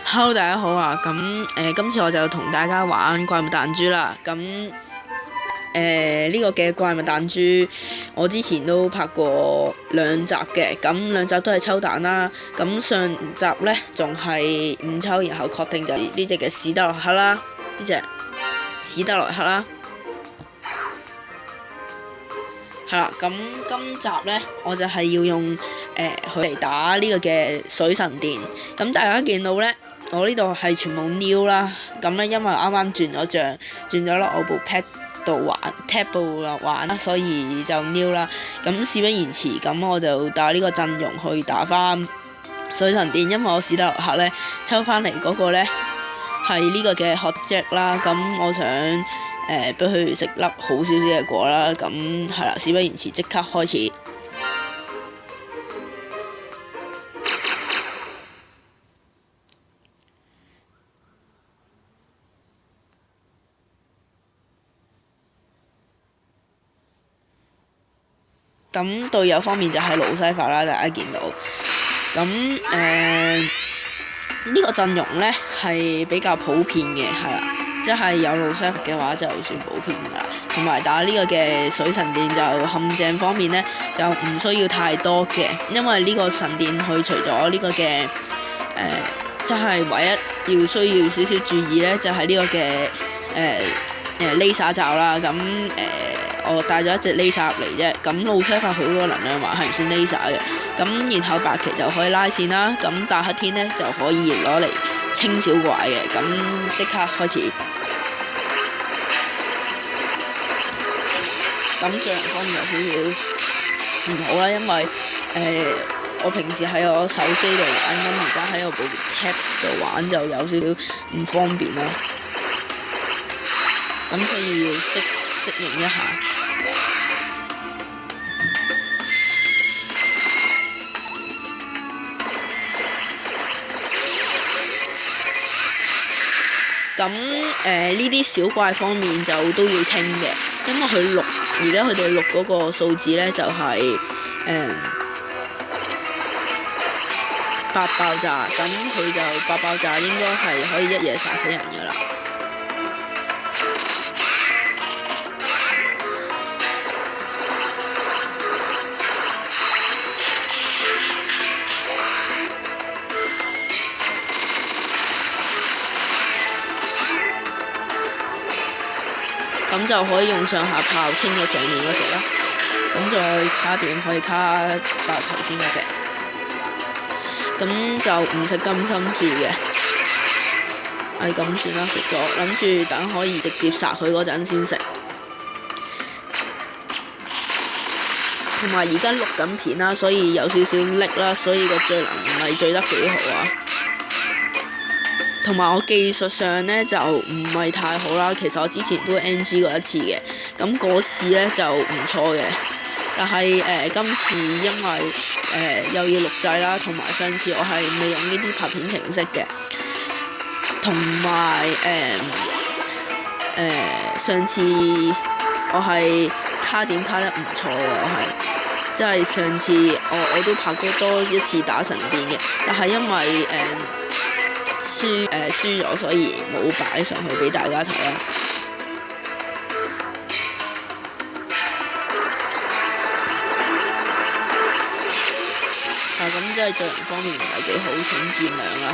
Hello，大家好啊！今次我就同大家玩怪物彈珠啦。呢個嘅怪物彈珠，我之前都拍過兩集嘅，咁兩集都係抽蛋啦。咁上集呢，仲係唔抽，然後確定就呢隻嘅史德洛克啦，呢隻史德洛克啦。係啦，咁今集呢，我就係要用佢嚟打呢個嘅水神殿。咁大家見到呢，我呢度係全部 new 啦。咁呢，因為啱啱轉咗帳，轉咗落我部 pad 度玩 tab 度玩啦，所以就 new 啦。咁事不宜遲，咁我就打呢個陣容去打翻水神殿，因為我史德洛克呢抽翻嚟嗰個呢係呢個嘅學 Jack 啦。咁我想俾佢食粒好少少嘅果啦。咁係啦，事不宜遲，即刻開始。咁隊友方面就係盧西法啦，大家見到。咁呢個陣容呢係比較普遍嘅，係啦，即係有盧西法嘅話就算普遍㗎啦。同埋打呢個嘅水神殿就陷阱方面呢，就唔需要太多嘅，因為呢個神殿佢除咗呢個嘅即係唯一需要少少注意呢，就係呢個嘅Laser 罩啦。咁我帶咗一隻 Laser 入嚟啫，咁盧西法佢嗰個能量環係唔算 Laser 嘅，咁然後白旗就可以拉線啦，咁大黑天呢就可以攞嚟清小怪嘅。咁即刻開始。咁象方面有少少唔好啦，因為我平時喺我手機度玩，咁而家喺我部 tab 度玩就有少少唔方便啦，咁所以要適應一下。咁呢啲小怪方面就都要清嘅，因為而家佢哋錄嗰個數字呢，就係8爆炸，咁佢就8爆炸應該係可以一嘢殺死人㗎啦。咁就可以用上下炮清咗上面嗰隻啦，咁再卡點可以卡爆頭先嗰隻，咁就唔食金心住嘅，係咁算啦，食咗，諗住等可以直接殺佢嗰陣先食。同埋而家錄緊片啦，所以有少少叻啦，所以個聚能唔係聚得幾好啊。同埋我技術上呢就唔係太好啦，其實我之前都 NG 過一次嘅，咁嗰次呢就唔錯嘅，但係今次因為又要錄製啦，同埋上次我係未用呢啲拍片程式嘅，同埋上次我係卡點卡得唔錯嘅，我係即係上次我都拍過多一次打神殿嘅，但係因為輸咗，所以冇擺上去俾大家睇啦。咁即係做人方面唔係幾好，請見諒啦。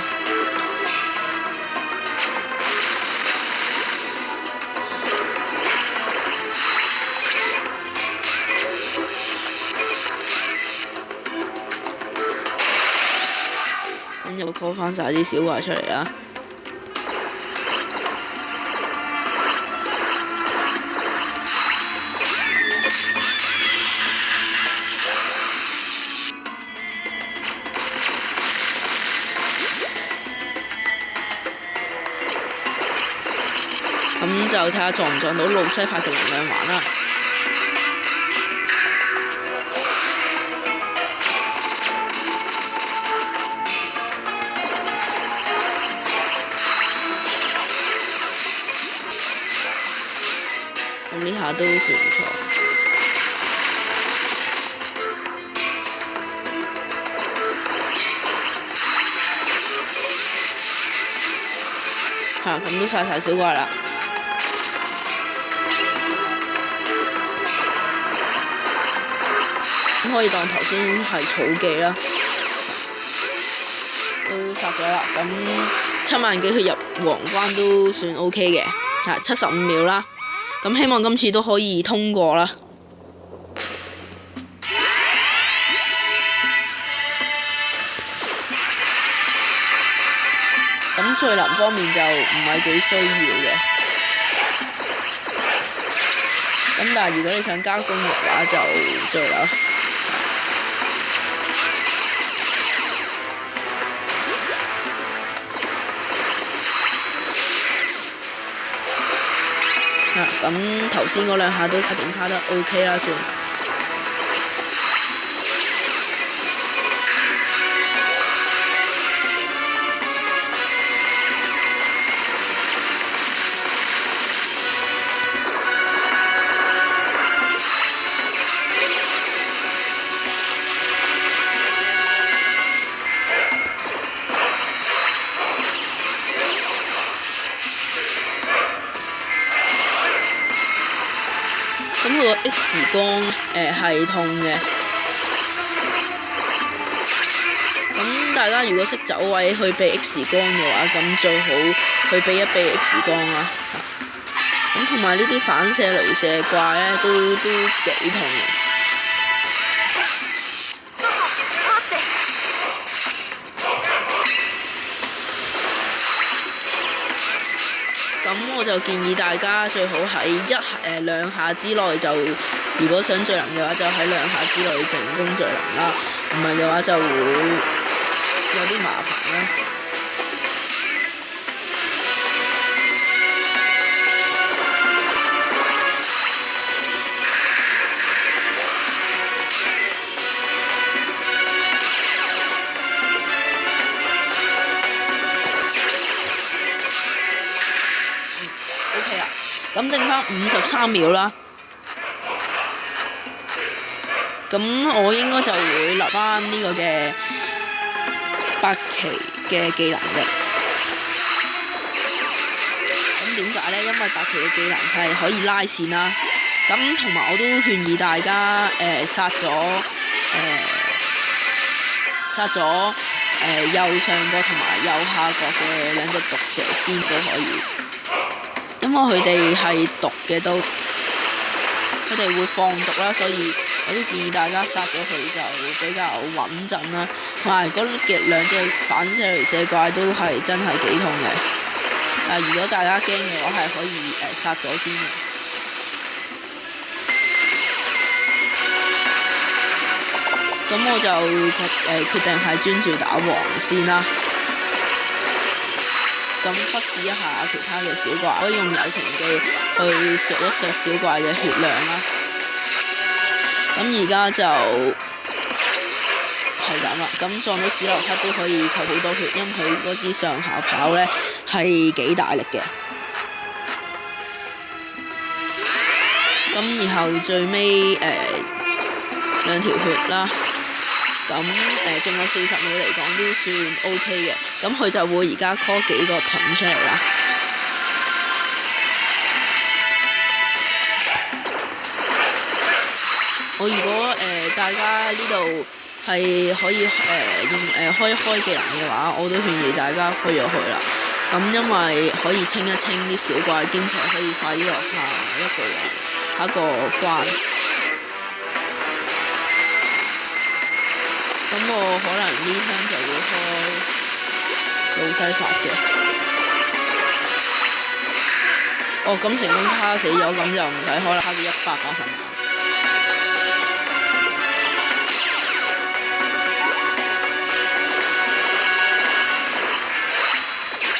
咁又 call 翻晒啲小怪出嚟啦。咁就睇下撞唔撞到盧西法嘅能量環啦。咁呢下都算唔錯。咁都殺晒小怪啦。咁可以當頭先係草技啦，都殺咗啦。咁7萬幾血入皇關都算 OK 嘅，75秒啦。咁希望今次都可以通過啦。咁聚能方面就唔係幾需要嘅。咁但係如果你想加攻嘅話，就聚啦。咁頭先嗰2下都卡得 OK 啦，算。咁佢個 X 光係痛嘅，咁大家如果識走位去避 X 光嘅話，咁最好去避一避 X 光啦。咁同埋呢啲反射雷射怪咧，都幾痛嘅。咁我就建議大家最好喺2下之內就，如果想聚能嘅話，就喺2下之內成功聚能啦。唔係嘅話就會有啲麻煩啦。咁剩翻53秒啦，咁我應該就會立翻呢個嘅8期嘅技能嘅。咁點解呢？因為8期嘅技能係可以拉線啦。咁同埋我都勸議大家殺咗右上角同埋右下角嘅2隻毒蛇先都可以。因為佢哋係毒嘅都，佢哋會放毒啦，所以我都建議大家殺咗佢就比較穩陣啦。同埋嗰2隻反射雷射怪都係真係幾痛嘅。但如果大家驚嘅話，係可以殺咗先嘅。咁我就決定係專注打黃先啦。咁忽視一下其他嘅小怪，可以用友情技去削一削小怪嘅血量啦。咁而家就係咁啦。咁撞到史萊克都可以扣好多血，因為佢嗰支上下跑呢係幾大力嘅。咁然後最尾2條血啦。咁剩有40秒嚟講都算 OK 嘅，咁佢就會而家 call 幾個盾出嚟啦。我如果大家呢度係可以用開技能嘅話，我都勸議大家開咗佢啦。咁因為可以清一清啲小怪，兼且可以快啲落下一個關。咁我可能呢槍就會開老西法嘅。咁成功卡死咗，咁就唔使開啦，卡咗180萬。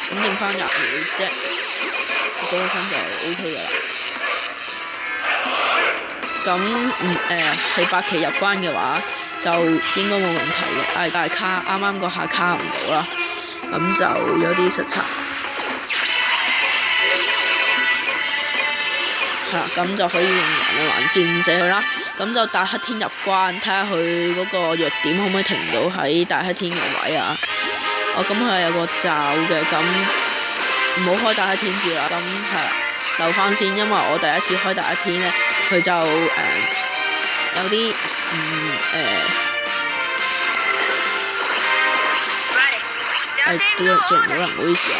咁剩翻20秒啫，嗰個槍就 OK 㗎啦。咁係8期入關嘅話，就應該冇問題嘅，但係啱啱嗰下卡唔到啦，咁就有啲失策。咁就可以用人環戰死佢啦。咁就大黑天入關，睇下佢嗰個弱點可唔可以停到喺大黑天嘅位啊。咁佢係有個罩嘅，咁唔好開大一天住啦。咁係啦，留翻先，因為我第一次開大一天咧，佢就有啲對唔住唔好意思啊。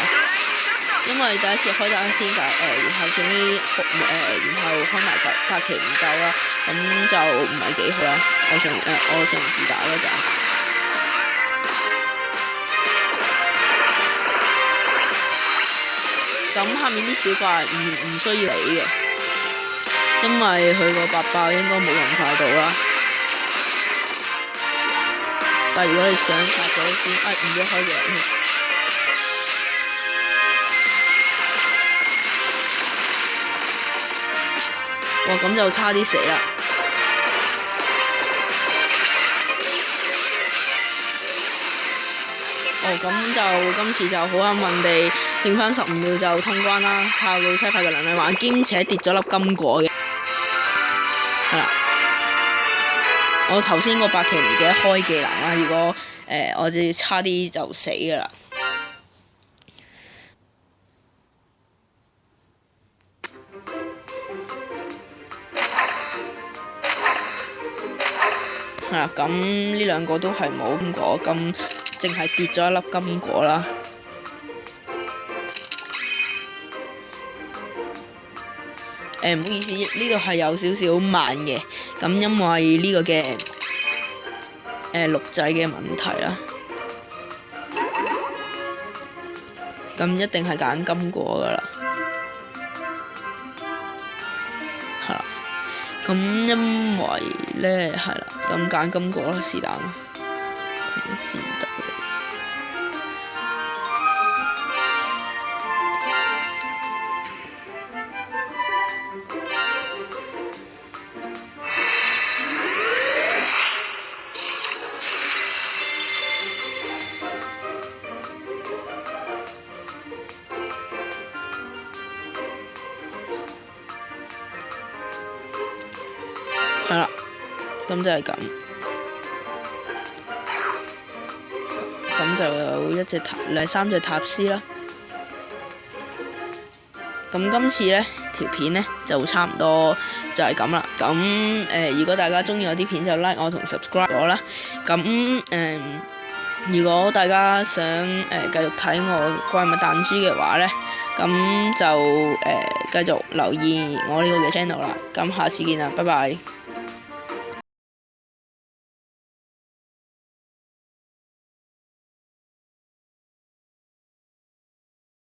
因為第一次開大一天就然後總之然後開埋假期唔夠啦，咁就唔係幾好啦。我嘗試打嗰陣。咁下面啲小怪唔需要理嘅，因為佢個8爆應該冇咁快到啦。但係如果你想殺咗先，唔知開嘅。哇！咁就差啲死啦。咁就今次就好幸運地剩翻15秒就通關啦，靠老西派嘅能力玩，兼且跌咗粒金果嘅。係啦，我頭先個8期唔記得開技能啦，如果我就差啲就死㗎啦。係啦，咁呢兩個都係冇金果，咁淨係跌咗一粒金果啦。唔好意思，呢個係有少少慢嘅，咁因為呢個嘅錄製嘅問題啦。咁一定係揀金果㗎啦。係啦。咁因為咧係啦，咁揀金果啦，是但啦，戰鬥力。係啦，咁就係咁，咁就有3隻塔斯啦。咁今次呢條片呢就差唔多就係咁啦。咁如果大家中意我啲片就 like 我同 subscribe 我啦。咁如果大家想繼續睇我怪物彈珠嘅話呢，咁就繼續留意我呢個嘅 channel 啦。咁下次見啦，拜拜。